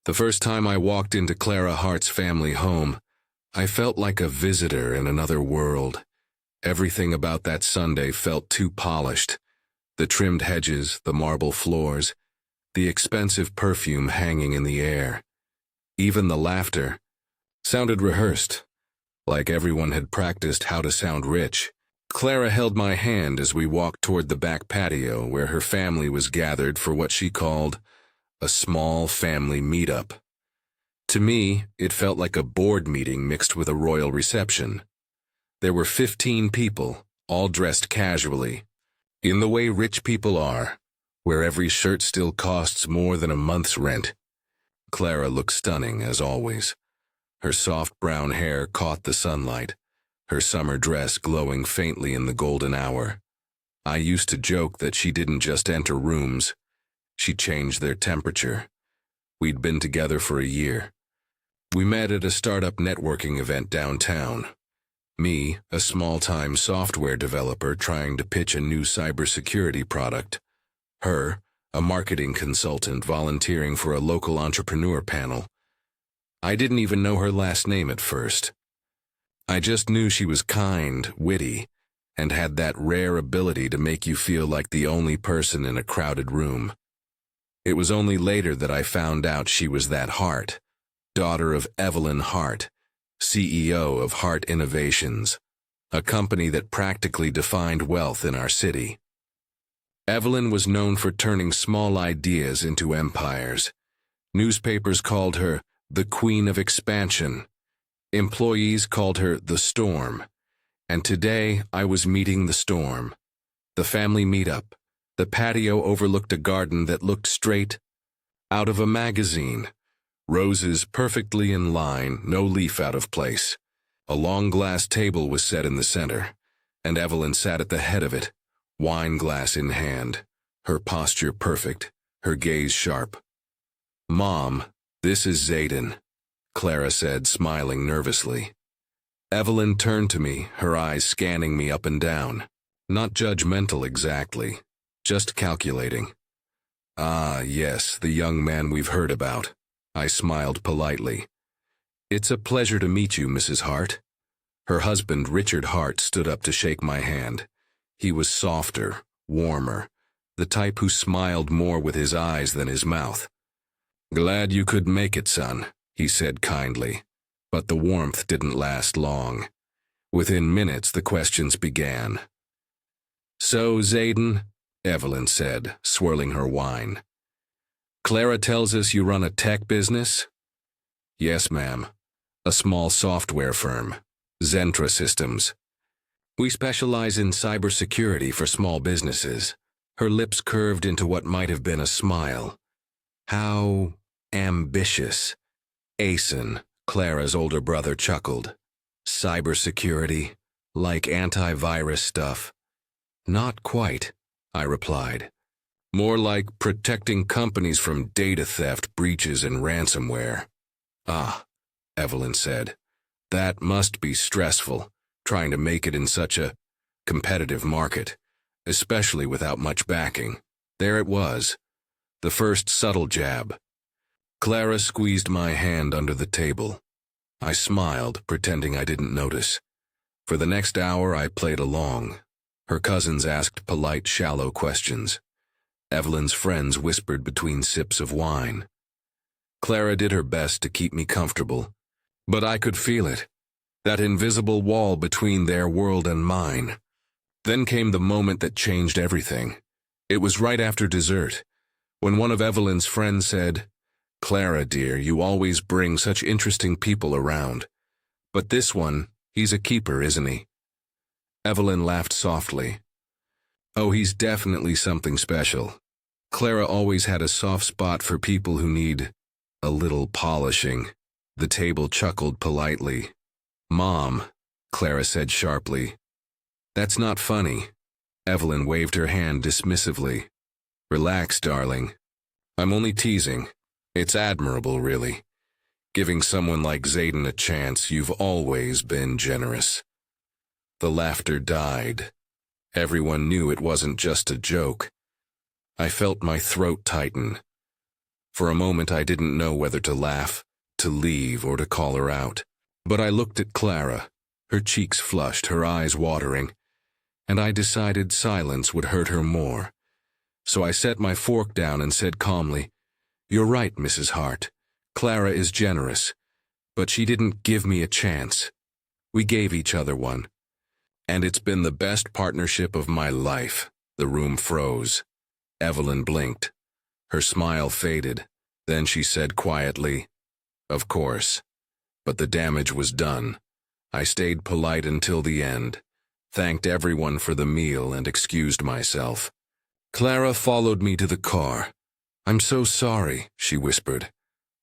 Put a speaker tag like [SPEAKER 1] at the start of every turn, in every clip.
[SPEAKER 1] The first time I walked into Clara Hart's family home, I felt like a visitor in another world. Everything about that Sunday felt too polished. The trimmed hedges, the marble floors, the expensive perfume hanging in the air. Even the laughter sounded rehearsed, like everyone had practiced how to sound rich. Clara held my hand as we walked toward the back patio where her family was gathered for what she called a small family meetup. To me, it felt like a board meeting mixed with a royal reception. There were 15 people, all dressed casually, in the way rich people are, where every shirt still costs more than a month's rent. Clara looked stunning, as always. Her soft brown hair caught the sunlight, her summer dress glowing faintly in the golden hour. I used to joke that she didn't just enter rooms, she changed their temperature. We'd been together for a year. We met at a startup networking event downtown. Me, a small-time software developer trying to pitch a new cybersecurity product. Her, a marketing consultant volunteering for a local entrepreneur panel. I didn't even know her last name at first. I just knew she was kind, witty, and had that rare ability to make you feel like the only person in a crowded room. It was only later that I found out she was that Hart, daughter of Evelyn Hart, CEO of Hart Innovations, a company that practically defined wealth in our city. Evelyn was known for turning small ideas into empires. Newspapers called her the Queen of Expansion. Employees called her the Storm. And today I was meeting the Storm. The family meetup. The patio overlooked a garden that looked straight out of a magazine. Roses perfectly in line, no leaf out of place. A long glass table was set in the center, and Evelyn sat at the head of it, wine glass in hand, her posture perfect, her gaze sharp. "Mom, this is Zayden," Clara said, smiling nervously. Evelyn turned to me, her eyes scanning me up and down. Not judgmental exactly, just calculating. "Ah, yes, the young man we've heard about." I smiled politely. "It's a pleasure to meet you, Mrs. Hart." Her husband, Richard Hart, stood up to shake my hand. He was softer, warmer, the type who smiled more with his eyes than his mouth. "Glad you could make it, son," he said kindly. But the warmth didn't last long. Within minutes, the questions began. "So, Zayden," Evelyn said, swirling her wine. "Clara tells us you run a tech business?" "Yes, ma'am. A small software firm, Zentra Systems. We specialize in cybersecurity for small businesses." Her lips curved into what might have been a smile. "How ambitious." Asen, Clara's older brother, chuckled. "Cybersecurity? Like antivirus stuff?" "Not quite," I replied. "More like protecting companies from data theft, breaches, and ransomware." "Ah," Evelyn said. "That must be stressful, trying to make it in such a competitive market, especially without much backing." There it was, the first subtle jab. Clara squeezed my hand under the table. I smiled, pretending I didn't notice. For the next hour, I played along. Her cousins asked polite, shallow questions. Evelyn's friends whispered between sips of wine. Clara did her best to keep me comfortable, but I could feel it, that invisible wall between their world and mine. Then came the moment that changed everything. It was right after dessert, when one of Evelyn's friends said, "Clara, dear, you always bring such interesting people around. But this one, he's a keeper, isn't he?" Evelyn laughed softly. "Oh, he's definitely something special." Clara always had a soft spot for people who need a little polishing. The table chuckled politely. "Mom," Clara said sharply. "That's not funny." Evelyn waved her hand dismissively. "Relax, darling. I'm only teasing. It's admirable, really. Giving someone like Zayden a chance, you've always been generous." The laughter died. Everyone knew it wasn't just a joke. I felt my throat tighten. For a moment I didn't know whether to laugh, to leave, or to call her out. But I looked at Clara, her cheeks flushed, her eyes watering, and I decided silence would hurt her more. So I set my fork down and said calmly, "You're right, Mrs. Hart. Clara is generous, but she didn't give me a chance. We gave each other one. And it's been the best partnership of my life." The room froze. Evelyn blinked. Her smile faded. Then she said quietly, "Of course. But the damage was done." I stayed polite until the end, thanked everyone for the meal, and excused myself. Clara followed me to the car. "I'm so sorry," she whispered.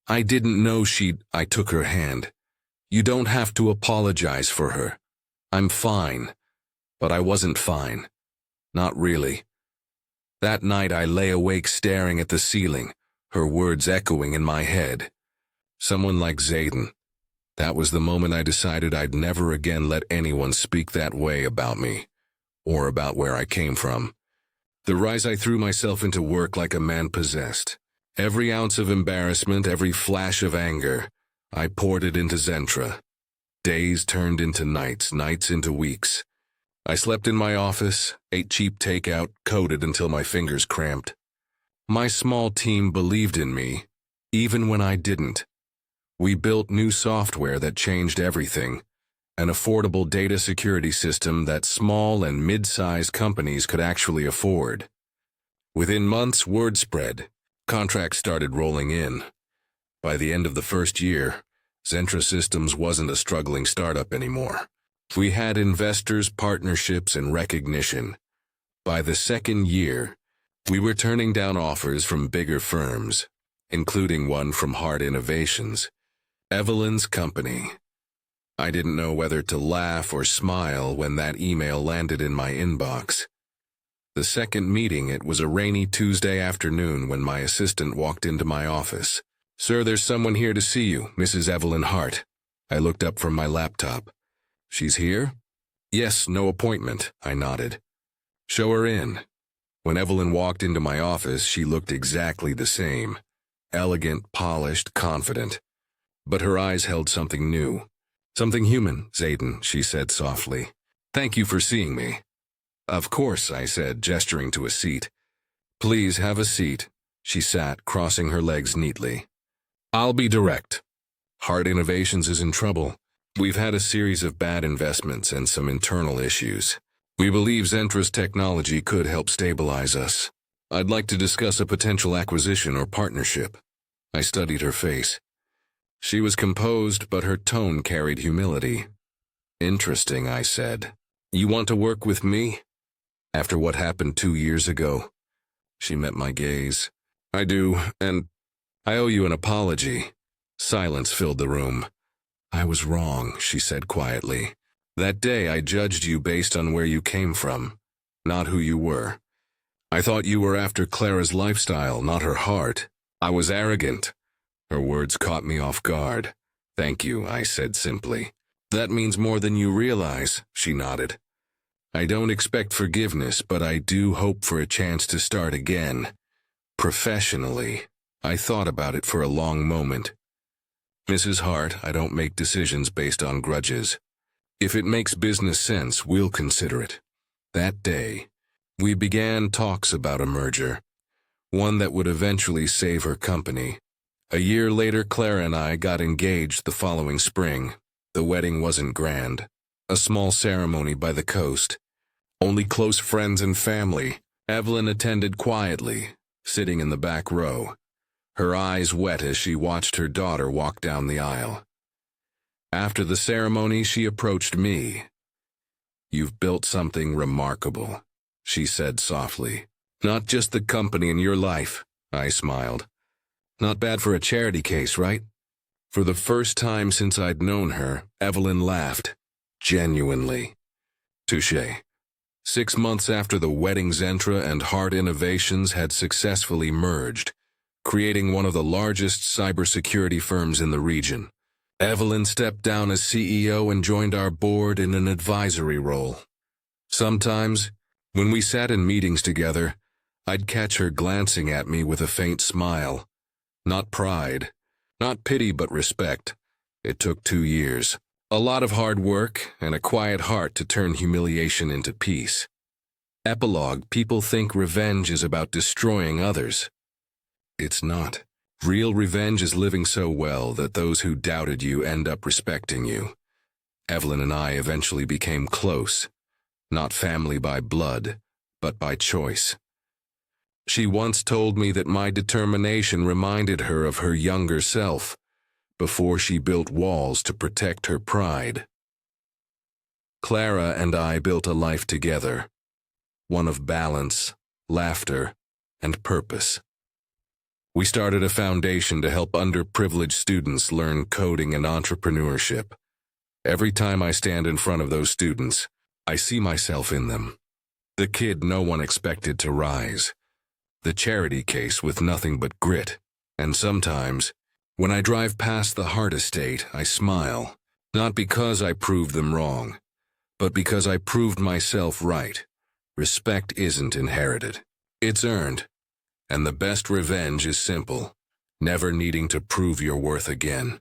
[SPEAKER 1] "I didn't know I took her hand. You don't have to apologize for her. I'm fine." But I wasn't fine. Not really. That night I lay awake staring at the ceiling, her words echoing in my head. Someone like Zayden. That was the moment I decided I'd never again let anyone speak that way about me, or about where I came from. The rise I threw myself into work like a man possessed. Every ounce of embarrassment, every flash of anger, I poured it into Zentra. Days turned into nights, nights into weeks. I slept in my office, ate cheap takeout, coded until my fingers cramped. My small team believed in me, even when I didn't. We built new software that changed everything, an affordable data security system that small and mid-sized companies could actually afford. Within months, word spread. Contracts started rolling in. By the end of the first year, Zentra Systems wasn't a struggling startup anymore. We had investors, partnerships, and recognition. By the second year, we were turning down offers from bigger firms, including one from Hart Innovations, Evelyn's company. I didn't know whether to laugh or smile when that email landed in my inbox. The second meeting, it was a rainy Tuesday afternoon when my assistant walked into my office. "Sir, there's someone here to see you, Mrs. Evelyn Hart." I looked up from my laptop. "She's here?" "Yes, no appointment," I nodded. "Show her in." When Evelyn walked into my office, she looked exactly the same. Elegant, polished, confident. But her eyes held something new. "Something human, Zayden," she said softly. "Thank you for seeing me." "Of course," I said, gesturing to a seat. "Please have a seat." She sat, crossing her legs neatly. "I'll be direct. Hart Innovations is in trouble. We've had a series of bad investments and some internal issues. We believe Zentra's technology could help stabilize us. I'd like to discuss a potential acquisition or partnership." I studied her face. She was composed, but her tone carried humility. "Interesting," I said. "You want to work with me? After what happened 2 years ago?" She met my gaze. "I do, and I owe you an apology." Silence filled the room. "I was wrong," she said quietly. "That day I judged you based on where you came from, not who you were. I thought you were after Clara's lifestyle, not her heart. I was arrogant." Her words caught me off guard. "Thank you," I said simply. "That means more than you realize," she nodded. "I don't expect forgiveness, but I do hope for a chance to start again. Professionally." I thought about it for a long moment. "Mrs. Hart, I don't make decisions based on grudges. If it makes business sense, we'll consider it." That day, we began talks about a merger, one that would eventually save her company. A year later, Clara and I got engaged the following spring. The wedding wasn't grand. A small ceremony by the coast. Only close friends and family. Evelyn attended quietly, sitting in the back row, her eyes wet as she watched her daughter walk down the aisle. After the ceremony, she approached me. "You've built something remarkable," she said softly. "Not just the company in your life," I smiled. "Not bad for a charity case, right?" For the first time since I'd known her, Evelyn laughed. Genuinely. Touché. 6 months after the wedding, Zentra and Hart Innovations had successfully merged, creating one of the largest cybersecurity firms in the region. Evelyn stepped down as CEO and joined our board in an advisory role. Sometimes, when we sat in meetings together, I'd catch her glancing at me with a faint smile. Not pride, not pity, but respect. It took 2 years. A lot of hard work and a quiet heart to turn humiliation into peace. Epilogue: people think revenge is about destroying others. It's not. Real revenge is living so well that those who doubted you end up respecting you. Evelyn and I eventually became close, not family by blood, but by choice. She once told me that my determination reminded her of her younger self, before she built walls to protect her pride. Clara and I built a life together, one of balance, laughter, and purpose. We started a foundation to help underprivileged students learn coding and entrepreneurship. Every time I stand in front of those students, I see myself in them. The kid no one expected to rise. The charity case with nothing but grit. And sometimes, when I drive past the Hart estate, I smile, not because I proved them wrong, but because I proved myself right. Respect isn't inherited. It's earned. And the best revenge is simple, never needing to prove your worth again.